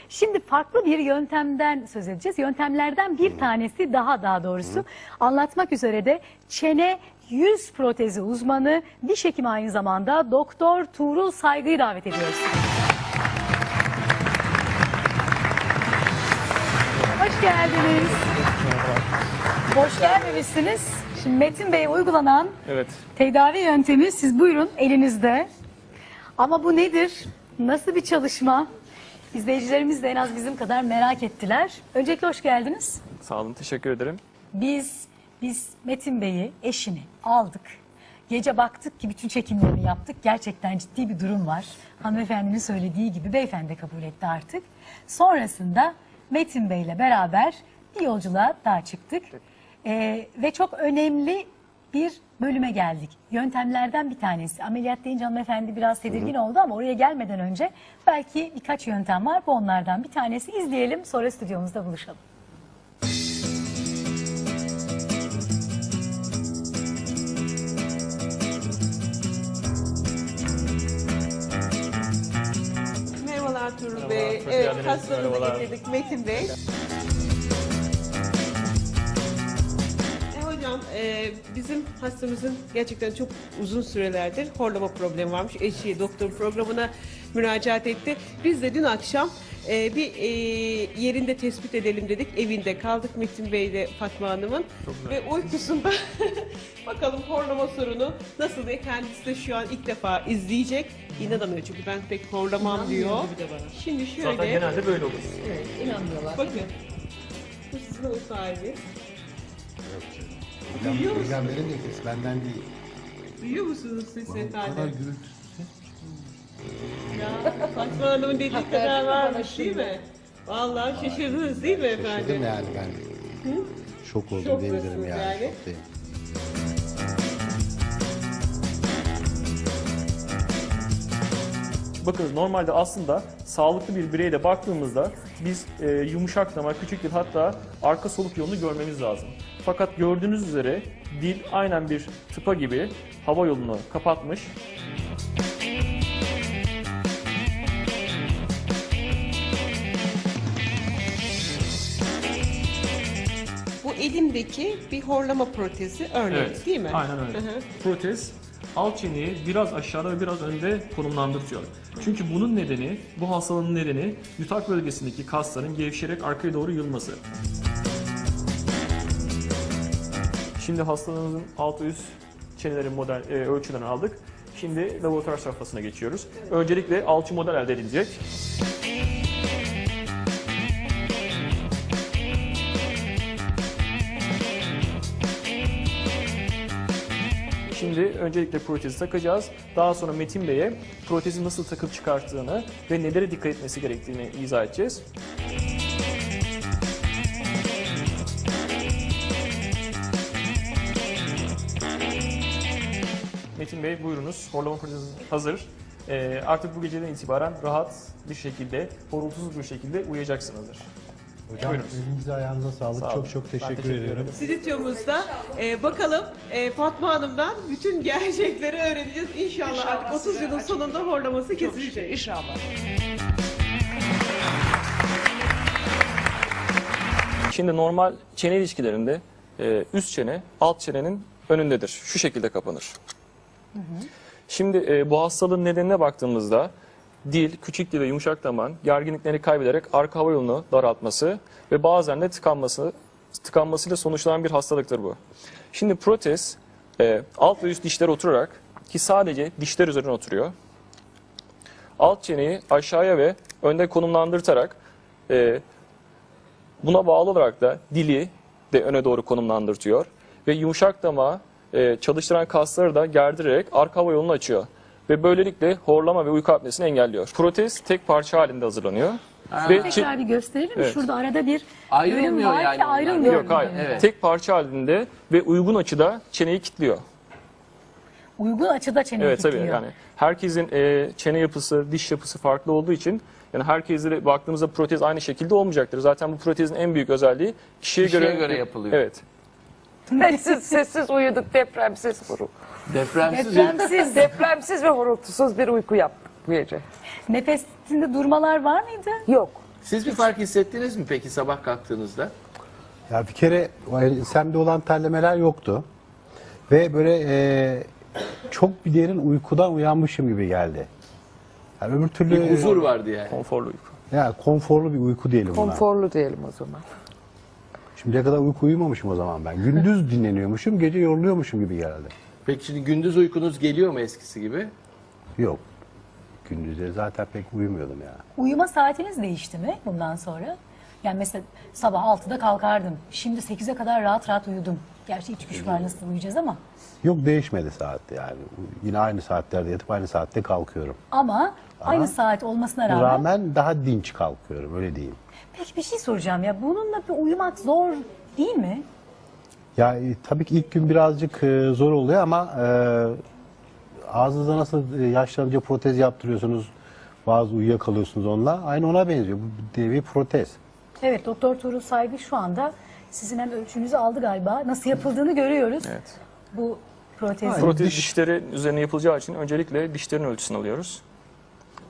Şimdi farklı bir yöntemden söz edeceğiz. Yöntemlerden bir tanesi daha doğrusu anlatmak üzere de çene yüz protezi uzmanı, diş hekimi aynı zamanda Doktor Tuğrul Saygı'yı davet ediyoruz. Hoş geldiniz. Hoş gelmemişsiniz. Şimdi Metin Bey'e uygulanan tedavi yöntemi, siz buyurun elinizde. Ama bu nedir? Nasıl bir çalışma? İzleyicilerimiz de en az bizim kadar merak ettiler. Öncelikle hoş geldiniz. Sağ olun, teşekkür ederim. Biz Metin Bey'i, eşini aldık. Gece baktık ki bütün çekimlerini yaptık. Gerçekten ciddi bir durum var. Hanımefendinin söylediği gibi beyefendi kabul etti artık. Sonrasında Metin Bey'le beraber bir yolculuğa daha çıktık. Ve çok önemli bir bölüme geldik. Yöntemlerden bir tanesi. Ameliyat deyince hanımefendi biraz tedirgin oldu ama oraya gelmeden önce belki birkaç yöntem var. Bu onlardan bir tanesi. İzleyelim, sonra stüdyomuzda buluşalım. Merhabalar Tuğrul Bey. Evet, hastamızı getirdik Metin Bey. Hocam, bizim hastamızın gerçekten çok uzun sürelerdir horlama problemi varmış. Eşi doktor programına müracaat etti. Biz de dün akşam bir yerinde tespit edelim dedik. Evinde kaldık Metin Bey ile Fatma Hanım'ın. Ve uykusunda bakalım horlama sorunu nasıl diye, kendisi de şu an ilk defa izleyecek. İnanamıyor çünkü ben pek horlamam diyor. Şimdi şöyle. Zaten genelde böyle olur. Evet, inanmıyorlar. Bakın. Bu sizin o sahibi. Duyuyor musunuz? Peygamberin nefesi benden değil. Duyuyor musunuz siz Bu kadar efendim? gürültüsü. Ya Fatma Hanım'ın dediği kadar varmış değil mi? Vallahi şaşırdınız değil mi efendim? Şaşırdım yani ben. Şok oldum Şok diyebilirim diyorsunuz yani. yani. Şoktayım. Bakınız, normalde aslında sağlıklı bir bireyle baktığımızda biz yumuşaklama, küçük dil, hatta arka soluk yolunu görmemiz lazım. Fakat gördüğünüz üzere dil aynen bir tıpa gibi hava yolunu kapatmış. Bu elimdeki bir horlama protezi örneği değil mi? Aynen öyle. Hı hı. Protez alt çeneyi biraz aşağıda ve biraz önde konumlandırtıyor. Çünkü bunun nedeni, bu hastalığın nedeni yutak bölgesindeki kasların gevşeyerek arkaya doğru yılması. Şimdi hastalığımızın alt ve üst çenelerin ölçülerini aldık. Şimdi laboratuvar safhasına geçiyoruz. Öncelikle alçı model elde edilecek. Şimdi öncelikle protezi takacağız. Daha sonra Metin Bey'e protezi nasıl takıp çıkarttığını ve nelere dikkat etmesi gerektiğini izah edeceğiz. Metin Bey, buyurunuz. Horlama protezi hazır. Artık bu geceden itibaren rahat bir şekilde, horultusuz bir şekilde uyuyacaksınızdır. Hocam elinize ayağınıza sağlık. Sağ olun. Çok teşekkür teşekkür ediyorum. ederim. Stüdyomuzda bakalım Fatma Hanım'dan bütün gerçekleri öğreneceğiz. İnşallah artık 30 yılın sonunda horlaması kesilecek. İnşallah. Şimdi normal çene ilişkilerinde üst çene alt çenenin önündedir. Şu şekilde kapanır. Şimdi bu hastalığın nedenine baktığımızda dil, küçük dil ve yumuşak damağın gerginlikleri kaybederek arka hava yolunu daraltması ve bazen de tıkanmasıyla sonuçlanan bir hastalıktır bu. Şimdi protez alt ve üst dişlere oturarak, ki sadece dişler üzerine oturuyor, alt çeneyi aşağıya ve önde konumlandırtarak buna bağlı olarak da dili de öne doğru konumlandırtıyor ve yumuşak damağı çalıştıran kasları da gerdirerek arka hava yolunu açıyor. Ve böylelikle horlama ve uyku apnesini engelliyor. Protez tek parça halinde hazırlanıyor. Ve Tekrar bir gösterelim mi? Evet. Şurada arada bir Ayrılmıyor ürün var yani ki onlar. ayrılmıyor. yok, hayır. Evet. Tek parça halinde ve uygun açıda çeneyi kilitliyor. Uygun açıda çene Evet, tabii, kilitliyor. yani herkesin çene yapısı, diş yapısı farklı olduğu için yani herkese baktığımızda protez aynı şekilde olmayacaktır. Zaten bu protezin en büyük özelliği kişiye göre yapılıyor. Evet. Sessiz uyuduk, depremsiz Depremsiz ve horultusuz bir uyku yaptık bu gece. Nefesinde durmalar var mıydı? Yok. Siz bir fark hissettiniz mi peki sabah kalktığınızda? Ya bir kere ensemde olan terlemeler yoktu. Ve böyle çok bir derin uykudan uyanmışım gibi geldi. Yani öbür türlü Bir huzur vardı yani. Konforlu uyku. ya konforlu bir uyku diyelim buna. Konforlu diyelim o zaman. Şimdiye kadar uyku uyumamışım o zaman ben. Gündüz dinleniyormuşum, gece yoruluyormuşum gibi geldi. Peki şimdi gündüz uykunuz geliyor mu eskisi gibi? Yok. Gündüzleri zaten pek uyumuyordum ya. Uyuma saatiniz değişti mi bundan sonra? Yani mesela sabah 6'da kalkardım. Şimdi 8'e kadar rahat rahat uyudum. Gerçi iç güç var, nasıl uyuyacağız ama. Yok, değişmedi saat yani. Yine aynı saatlerde yatıp aynı saatte kalkıyorum. Ama aynı saat olmasına rağmen. Daha dinç kalkıyorum, öyle diyeyim. Peki bir şey soracağım ya. Bununla bir uyumak zor değil mi? Ya tabii ki ilk gün birazcık zor oluyor ama ağzınıza nasıl yaşlanınca protez yaptırıyorsunuz, bazı uyuyakalıyorsunuz onunla. Aynı ona benziyor. Bu bir nevi protez. Evet, Doktor Tuğrul Saygı şu anda sizin hem ölçünüzü aldı galiba. Nasıl yapıldığını görüyoruz. Evet. Bu protezin. Protez dişleri üzerine yapılacağı için öncelikle dişlerin ölçüsünü alıyoruz.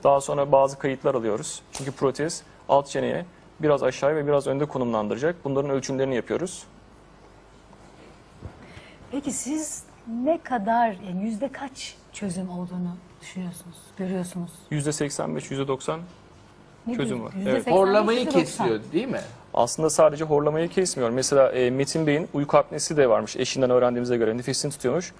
Daha sonra bazı kayıtlar alıyoruz. Çünkü protez alt çeneye biraz aşağı ve biraz önde konumlandıracak. Bunların ölçümlerini yapıyoruz. Peki siz ne kadar, yani yüzde kaç çözüm olduğunu düşünüyorsunuz, görüyorsunuz? %85, %90 Ne çözüm diyor- var. yüzde Evet. 85, Horlamayı yüzde 90. kesiyor değil mi? Aslında sadece horlamayı kesmiyor. Mesela Metin Bey'in uyku apnesi de varmış. Eşinden öğrendiğimize göre nefesini tutuyormuş.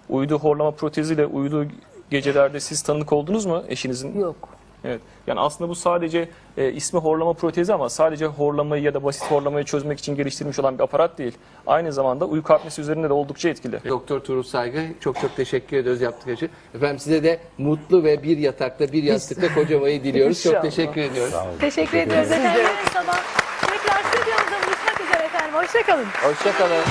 Uyuduğu horlama proteziyle uyuduğu gecelerde siz tanık oldunuz mu eşinizin? Yok. Evet. Yani aslında bu sadece ismi horlama protezi ama sadece horlamayı ya da basit horlamayı çözmek için geliştirilmiş olan bir aparat değil. Aynı zamanda uyku apnesi üzerinde de oldukça etkili. Doktor Tuğrul Saygı çok çok teşekkür ediyoruz yaptığı için. Efendim size de mutlu ve bir yatakta bir yastıkta kocamayı diliyoruz. Çok İnşallah. teşekkür ediyoruz. Teşekkür ediyoruz efendim. Yarın sabah tekrar stüdyomuzda buluşmak üzere efendim. Hoşçakalın. Hoşçakalın.